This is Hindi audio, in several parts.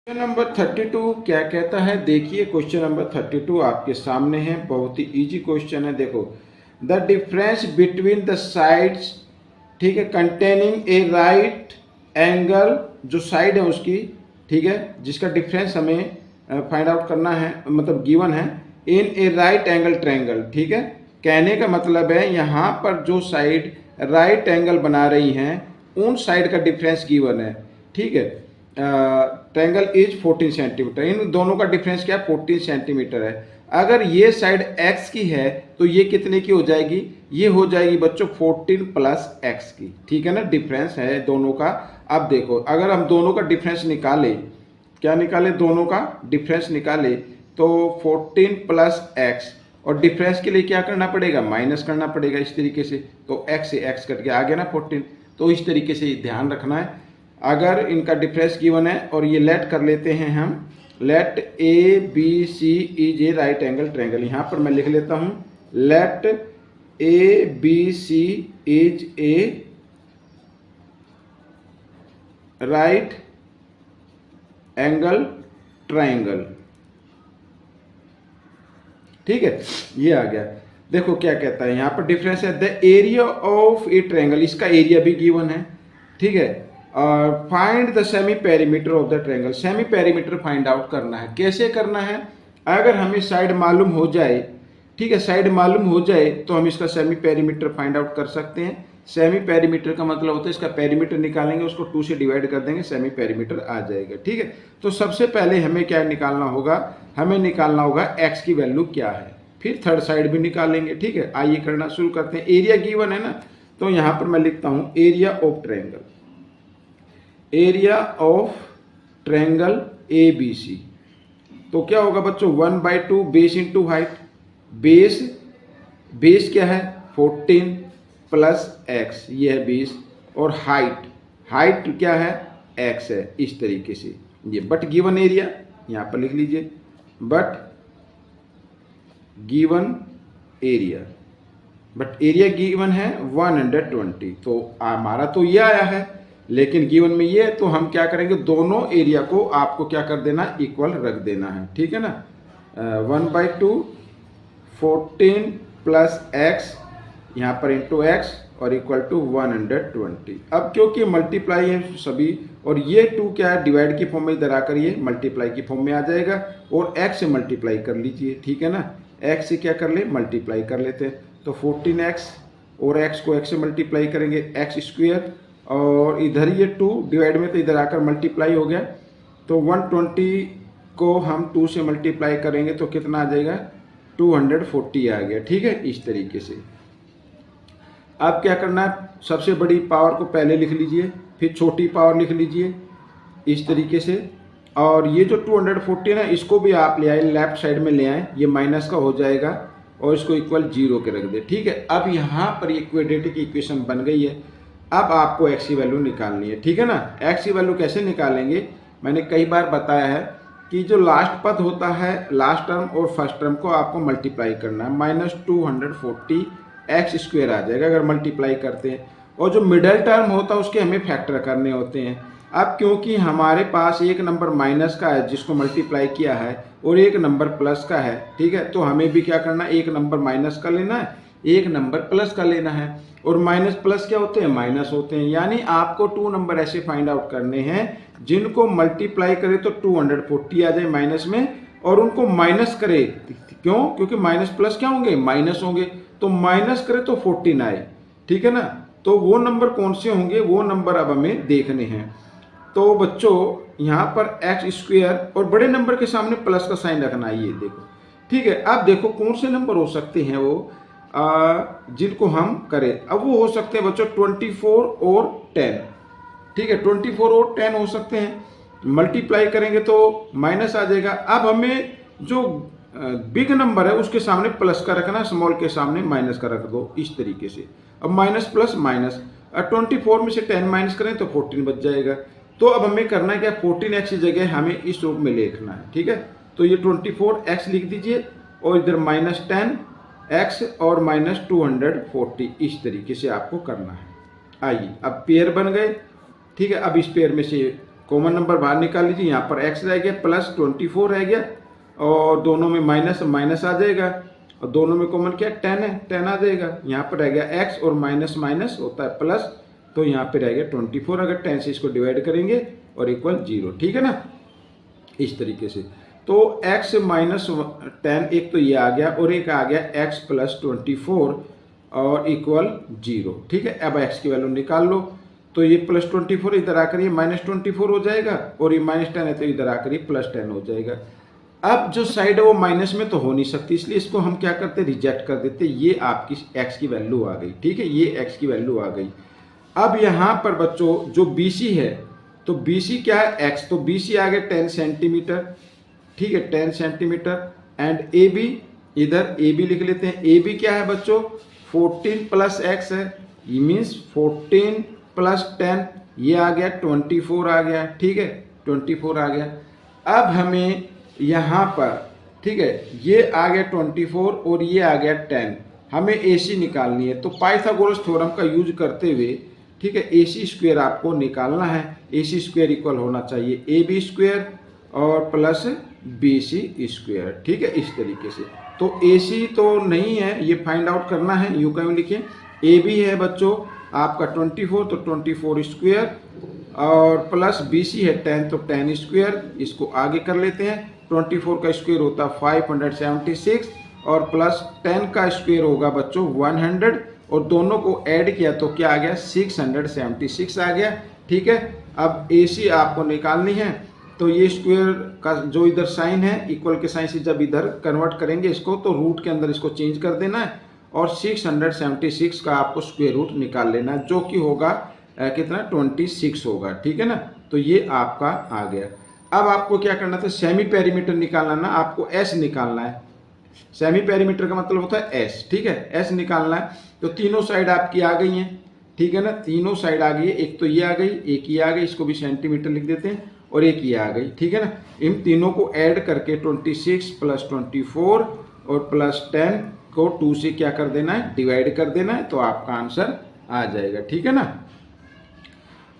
क्वेश्चन नंबर 32 क्या कहता है, देखिए क्वेश्चन नंबर 32 आपके सामने है। बहुत ही इजी क्वेश्चन है। देखो, the difference between the sides, ठीक है, कंटेनिंग ए राइट एंगल, जो साइड है उसकी, ठीक है, जिसका डिफरेंस हमें फाइंड आउट करना है, मतलब गिवन है, इन ए राइट एंगल ट्रायंगल। ठीक है, कहने का मतलब है यहाँ पर जो साइड राइट एंगल बना रही हैं उन साइड का डिफरेंस गिवन है। ठीक है, ट्रायंगल इज 14 सेंटीमीटर, इन दोनों का डिफरेंस क्या है, 14 सेंटीमीटर है। अगर ये साइड x की है तो ये कितने की हो जाएगी, ये हो जाएगी बच्चों 14 प्लस x की। ठीक है ना, डिफरेंस है दोनों का। अब देखो, अगर हम दोनों का डिफरेंस निकाले, क्या निकाले, दोनों का डिफरेंस निकाले तो 14 प्लस x, और डिफरेंस के लिए क्या करना पड़ेगा, माइनस करना पड़ेगा इस तरीके से। तो x से x कट के आ गया ना 14। तो इस तरीके से ध्यान रखना है। अगर इनका डिफरेंस गिवन है और ये लेट कर लेते हैं हम, let A B C is a right angle triangle. यहाँ पर मैं लिख लेता हूँ, let A B C is a right angle triangle. ठीक है, ये आ गया। देखो क्या कहता है यहाँ पर, डिफरेंस है the area of A triangle, इसका एरिया भी गिवन है। ठीक है, और find the semi perimeter of the triangle, semi perimeter find out करना है। कैसे करना है, अगर हमें साइड मालूम हो जाए, ठीक है, साइड मालूम हो जाए तो हम इसका सेमी पेरीमीटर फाइंड आउट कर सकते हैं। सेमी पेरीमीटर का मतलब होता है इसका पेरीमीटर निकालेंगे, उसको 2 से डिवाइड कर देंगे, सेमी पेरीमीटर आ जाएगा। ठीक है, तो सबसे पहले हमें क्या निकालना होगा, हमें निकालना होगा x की वैल्यू क्या है, फिर थर्ड साइड भी निकालेंगे। ठीक है, आइए करना शुरू करते हैं। एरिया गिवन है ना, तो यहाँ पर मैं लिखता हूँ area of triangle, area of triangle A B C. तो क्या होगा बच्चों, 1/2 बेस इंटू हाइट। बेस क्या है 14 प्लस x, ये है बेस, और हाइट क्या है x है, इस तरीके से ये। बट गिवन एरिया यहाँ पर लिख लीजिए, but given area, but area given है 120। तो हमारा तो ये आया है, लेकिन गिवन में ये है, तो हम क्या करेंगे, दोनों एरिया को आपको क्या कर देना, इक्वल रख देना है। ठीक है ना, 1/2 14 प्लस x यहाँ पर इंटू x और इक्वल टू 120। अब क्योंकि मल्टीप्लाई है सभी, और ये 2 क्या है, डिवाइड की फॉर्म में इधर आकर ये मल्टीप्लाई की फॉर्म में आ जाएगा, और x से मल्टीप्लाई कर लीजिए। ठीक है ना, x से क्या कर ले, मल्टीप्लाई कर लेते हैं। तो 14x और x को x से मल्टीप्लाई करेंगे, x स्क्वायर, और इधर ये 2 डिवाइड में, तो इधर आकर मल्टीप्लाई हो गया। तो 120 को हम 2 से मल्टीप्लाई करेंगे तो कितना आ जाएगा, 240 आ गया। ठीक है, इस तरीके से। अब क्या करना है, सबसे बड़ी पावर को पहले लिख लीजिए, फिर छोटी पावर लिख लीजिए इस तरीके से। और ये जो 240 है, इसको भी आप ले आए, लेफ्ट साइड में ले आए, ये माइनस का हो जाएगा, और इसको इक्वल 0 के रख दे। ठीक है, अब यहाँ पर ये क्वाड्रेटिक इक्वेशन बन गई है। अब आपको x की वैल्यू निकालनी है। ठीक है ना, x की वैल्यू कैसे निकालेंगे, मैंने कई बार बताया है कि जो लास्ट पद होता है, लास्ट टर्म और फर्स्ट टर्म को आपको मल्टीप्लाई करना है, -240 x स्क्वायर आ जाएगा अगर मल्टीप्लाई करते हैं, और जो मिडल टर्म होता है उसके हमें फैक्टर करने होते हैं। अब क्योंकि हमारे पास एक नंबर माइनस का है जिसको मल्टीप्लाई किया है, और एक नंबर प्लस का है, ठीक है, तो हमें भी क्या करना है, एक नंबर माइनस का लेना है, एक नंबर प्लस का लेना है। और माइनस प्लस क्या होते हैं, माइनस होते हैं। यानी आपको 2 नंबर ऐसे फाइंड आउट करने हैं जिनको मल्टीप्लाई करे तो 240 आ जाए माइनस में, और उनको माइनस करे, क्यों, क्योंकि माइनस प्लस क्या होंगे, माइनस होंगे, तो माइनस करे तो 14 आए। ठीक है ना, तो वो नंबर कौन से होंगे, वो नंबर अब हमें देखने हैं। तो बच्चों यहाँ पर x स्क्वायर, और बड़े नंबर के सामने प्लस का साइन रखना है, ये देखो। ठीक है, अब देखो कौन से नंबर हो सकते हैं वो जिनको हम करें। अब वो हो सकते हैं बच्चों 24 और 10। ठीक है, 24 और 10 हो सकते हैं, मल्टीप्लाई करेंगे तो माइनस आ जाएगा। अब हमें जो बिग नंबर है उसके सामने प्लस का रखना, स्मॉल के सामने माइनस का रख दो, इस तरीके से। अब माइनस प्लस माइनस, 24 में से 10 माइनस करें तो 14 बच जाएगा। तो अब हमें करना है क्या, 14x की जगह हमें इस रूप में लिखना है। ठीक है, तो ये 24x लिख दीजिए, और इधर -10x और -240, इस तरीके से आपको करना है। आइए, अब पेयर बन गए। ठीक है, अब इस पेयर में से कॉमन नंबर बाहर निकाल लीजिए, यहाँ पर x रह गया प्लस 24 रह गया और दोनों में माइनस माइनस आ जाएगा और दोनों में कॉमन क्या 10 है, 10 आ जाएगा। यहाँ पर रह गया x और माइनस माइनस होता है प्लस, तो यहाँ पे रह गया 24। अगर 10 से इसको डिवाइड करेंगे और इक्वल 0, ठीक है ना, इस तरीके से। तो x माइनस 10 एक तो ये आ गया और एक आ गया x प्लस 24 और इक्वल 0, ठीक है। अब x की वैल्यू निकाल लो, तो ये प्लस 24 इधर आकर ये माइनस 24 हो जाएगा और ये माइनस 10 है तो इधर आकर ये प्लस 10 हो जाएगा। अब जो साइड है वो माइनस में तो हो नहीं सकती, इसलिए इसको हम क्या करते रिजेक्ट कर देते। ये आपकी x की वैल्यू आ गई, ठीक है, ये x की वैल्यू आ गई। अब यहाँ पर बच्चों जो BC है, तो BC क्या है x, तो BC आ गया 10 सेंटीमीटर, ठीक है, 10 सेंटीमीटर। एंड AB, इधर AB लिख लेते हैं। AB क्या है बच्चों 14 प्लस x है, ये मीन्स 14 प्लस 10, ये आ गया 24 आ गया, ठीक है, 24 आ गया। अब हमें यहाँ पर, ठीक है, ये आ गया 24 और ये आ गया 10, हमें AC निकालनी है। तो पाइथागोरस थ्योरम का यूज करते हुए, ठीक है, AC स्क्वायर आपको निकालना है। AC स्क्वायर इक्वल होना चाहिए AB स्क्वायर और प्लस BC स्क्वायर, ठीक है, इस तरीके से। तो AC तो नहीं है, ये फाइंड आउट करना है, यूँ कहीं लिखें। AB है बच्चों आपका 24, तो 24 स्क्वायर और प्लस BC है 10, तो 10 स्क्वायर। इसको आगे कर लेते हैं। 24 का स्क्वायर होता है 576 और प्लस 10 का स्क्वायर होगा बच्चों 100 और दोनों को ऐड किया तो क्या आ गया 676 आ गया, ठीक है। अब AC आपको निकालनी है, तो ये स्क्वायर का जो इधर साइन है इक्वल के साइन से जब इधर कन्वर्ट करेंगे इसको, तो रूट के अंदर इसको चेंज कर देना है और 676 का आपको स्क्वायर रूट निकाल लेना है, जो कि होगा कितना 26 होगा, ठीक है ना। तो ये आपका आ गया। अब आपको क्या करना था, सेमी पेरीमीटर निकालना ना, आपको S निकालना है। सेमी पेरीमीटर का मतलब होता है S, ठीक है, S निकालना है। तो तीनों साइड आपकी आ गई हैं, ठीक है ना, तीनों साइड आ गई है। एक तो ये आ गई, एक ये आ गई, इसको भी सेंटीमीटर लिख देते हैं, और एक ये आ गई, ठीक है ना। इन तीनों को ऐड करके 26 प्लस 24 और प्लस 10 को 2 से क्या कर देना है, डिवाइड कर देना है, तो आपका आंसर आ जाएगा, ठीक है ना।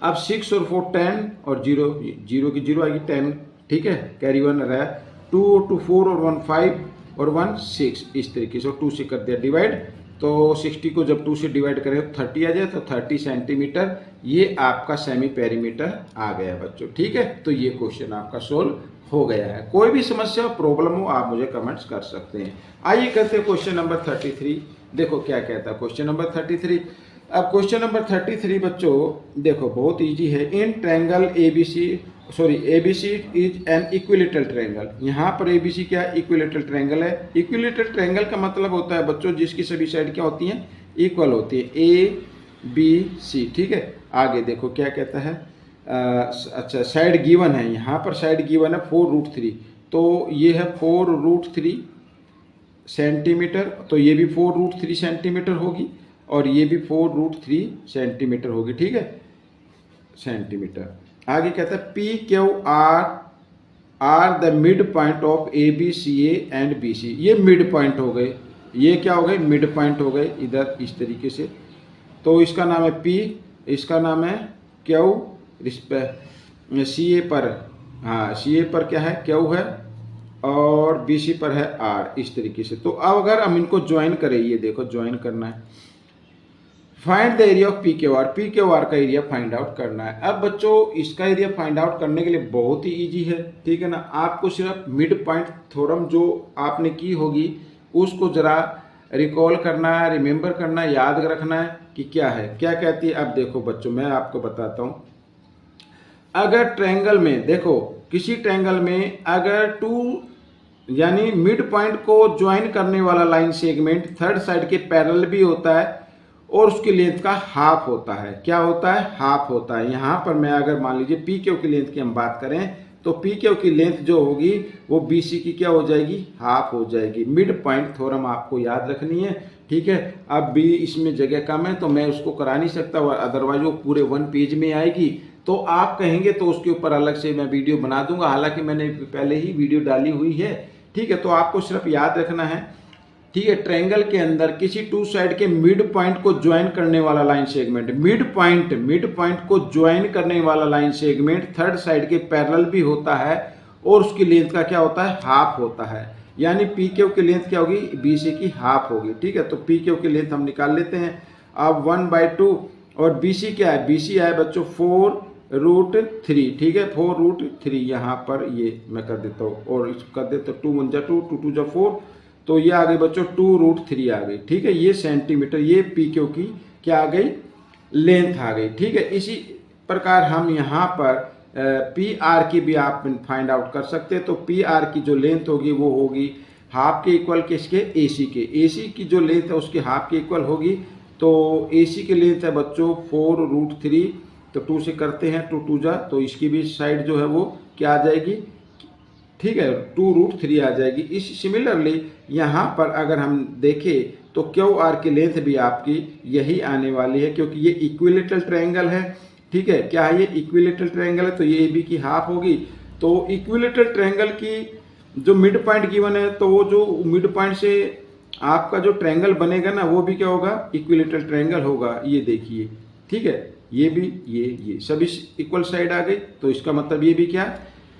अब 6 और 4 10 और 0 की 0 आएगी 10, ठीक है, कैरी 1 रहा। 2 और 2 4 और 1 5 और 1 6, इस तरीके से 2 से कर दिया डिवाइड। तो 60 को जब 2 से डिवाइड करें तो 30 आ जाए, तो 30 सेंटीमीटर ये आपका सेमी पेरीमीटर आ गया बच्चों, ठीक है। तो ये क्वेश्चन आपका सोल्व हो गया है। कोई भी समस्या प्रॉब्लम हो आप मुझे कमेंट्स कर सकते हैं। आइए करते हैं क्वेश्चन नंबर 33। देखो क्या कहता है क्वेश्चन नंबर 33। अब क्वेश्चन नंबर 33 बच्चों देखो बहुत इजी है। In triangle ABC is an equilateral triangle. यहाँ पर ABC क्या है, इक्विलेटरल ट्रायंगल है। इक्विलेटरल ट्रायंगल का मतलब होता है बच्चों जिसकी सभी साइड क्या होती हैं, इक्वल होती है, ABC, ठीक है। आगे देखो क्या कहता है, अच्छा साइड गिवन है, यहाँ पर साइड गिवन है 4√3, तो ये है 4√3 सेंटीमीटर, तो ये भी 4√3 सेंटीमीटर होगी और ये भी 4√3 सेंटीमीटर होगी, ठीक है, सेंटीमीटर। आगे कहता है PQR are the mid point of ABCA and BC। ये मिड पॉइंट हो गए, ये क्या हो गए, मिड पॉइंट हो गए इधर इस तरीके से। तो इसका नाम है P, इसका नाम है Q, CA पर, हाँ CA पर क्या है, Q है और BC पर है R, इस तरीके से। तो अब अगर हम इनको ज्वाइन करें, ये देखो ज्वाइन करना है, find the area of PQR का एरिया फाइंड आउट करना है। अब बच्चों इसका एरिया फाइंड आउट करने के लिए बहुत ही इजी है, ठीक है ना। आपको सिर्फ मिड पॉइंट थ्योरम जो आपने की होगी उसको जरा रिकॉल करना है, रिमेंबर करना है, याद रखना है कि क्या है, क्या कहती है। अब देखो बच्चों मैं आपको बताता हूँ, अगर ट्रायंगल में देखो, किसी ट्रायंगल में अगर 2 यानी मिड पॉइंट को ज्वाइन करने वाला लाइन सेगमेंट थर्ड साइड के पैरेलल भी होता है और उसकी लेंथ का हाफ होता है। क्या होता है, हाफ होता है। यहाँ पर मैं अगर मान लीजिए PQ की लेंथ की हम बात करें तो PQ की लेंथ जो होगी वो BC की क्या हो जाएगी, हाफ हो जाएगी। मिड पॉइंट थ्योरम आपको याद रखनी है, ठीक है। अब भी इसमें जगह कम है तो मैं उसको करा नहीं सकता, और अदरवाइज वो पूरे 1 पेज में आएगी। तो आप कहेंगे तो उसके ऊपर अलग से मैं वीडियो बना दूंगा, हालांकि मैंने पहले ही वीडियो डाली हुई है, ठीक है। तो आपको सिर्फ याद रखना है ठीक है, ट्रायंगल के अंदर किसी टू साइड के मिड पॉइंट को ज्वाइन करने वाला लाइन सेगमेंट, मिड पॉइंट को ज्वाइन करने वाला लाइन सेगमेंट थर्ड साइड के पैरेलल भी होता है और उसकी लेंथ का क्या होता है, हाफ होता है। यानी पी क्यू की लेंथ क्या होगी, बी सी की हाफ होगी। ठीक है, तो पी क्यू की लेंथ हम निकाल लेते हैं। अब 1/2 और बी सी क्या है, बी सी है बच्चों 4√3। ठीक है, 4√3 यहाँ पर ये मैं कर देता हूँ और इसको कर देता हूँ 2 1 2 2 2 4, तो ये आ गई बच्चों 2√3 आ गई। ठीक है, ये सेंटीमीटर, ये पी क्यू की क्या आ गई, लेंथ आ गई। ठीक है, इसी प्रकार हम यहाँ पर पी आर की भी आप फाइंड आउट कर सकते हैं। तो पी आर की जो लेंथ होगी वो होगी हाफ के इक्वल किसके, ए सी के। ए सी की जो लेंथ है उसके हाफ के इक्वल होगी। तो ए सी की लेंथ है बच्चों 4√3, तो 2 से करते हैं 2 2 जा, तो इसकी भी साइड जो है वो क्या आ जाएगी, ठीक है 2√3 आ जाएगी। इस सिमिलरली यहाँ पर अगर हम देखें तो क्यू आर की लेंथ भी आपकी यही आने वाली है, क्योंकि ये इक्विलेटरल ट्रायंगल है। ठीक है, क्या है ये इक्विलेटरल ट्रायंगल है, तो ये ए बी की हाफ होगी। तो इक्विलेटरल ट्रायंगल की जो मिड पॉइंट गिवन है, तो वो जो मिड पॉइंट से आपका जो ट्रायंगल बनेगा ना वो भी क्या होगा, इक्विलेटरल ट्रायंगल होगा। ये देखिए, ठीक है, ये भी ये सभी इक्वल साइड आ गई, तो इसका मतलब ये भी क्या,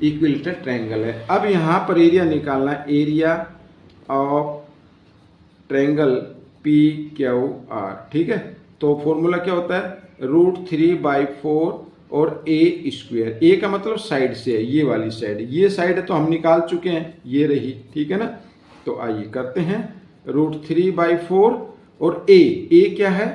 इक्विलेटरल ट्रायंगल है। अब यहाँ पर एरिया निकालना है, area of triangle P Q R. ठीक है, तो फॉर्मूला क्या होता है, √3/4 और ए स्क्वायर। ए का मतलब साइड से है, ये वाली साइड, ये साइड है तो हम निकाल चुके हैं, ये रही। ठीक है ना, तो आइए करते हैं √3/4 और ए क्या है,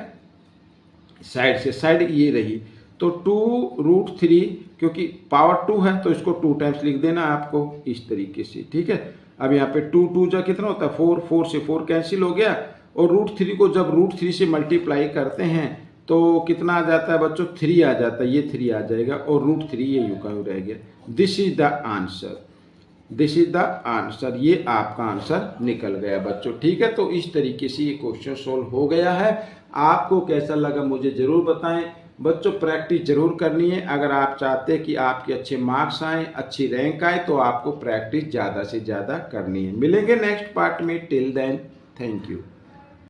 साइड से, साइड ये रही, तो 2√3, क्योंकि पावर 2 है तो इसको 2 टाइम्स लिख देना आपको इस तरीके से। ठीक है, अब यहाँ पे 2 2 जा कितना होता है 4, 4 से 4 कैंसिल हो गया, और √3 को जब √3 से मल्टीप्लाई करते हैं तो कितना आ जाता है बच्चों, 3 आ जाता है, ये 3 आ जाएगा और √3 ये यूं का यूं रह गया। This is the answer, this is the answer, ये आपका आंसर निकल गया बच्चों। ठीक है, तो इस तरीके से ये क्वेश्चन सोल्व हो गया है। आपको कैसा लगा मुझे जरूर बताएं बच्चों, प्रैक्टिस जरूर करनी है। अगर आप चाहते हैं कि आपके अच्छे मार्क्स आए, अच्छी रैंक आए, तो आपको प्रैक्टिस ज़्यादा से ज़्यादा करनी है। मिलेंगे नेक्स्ट पार्ट में, टिल देन थैंक यू।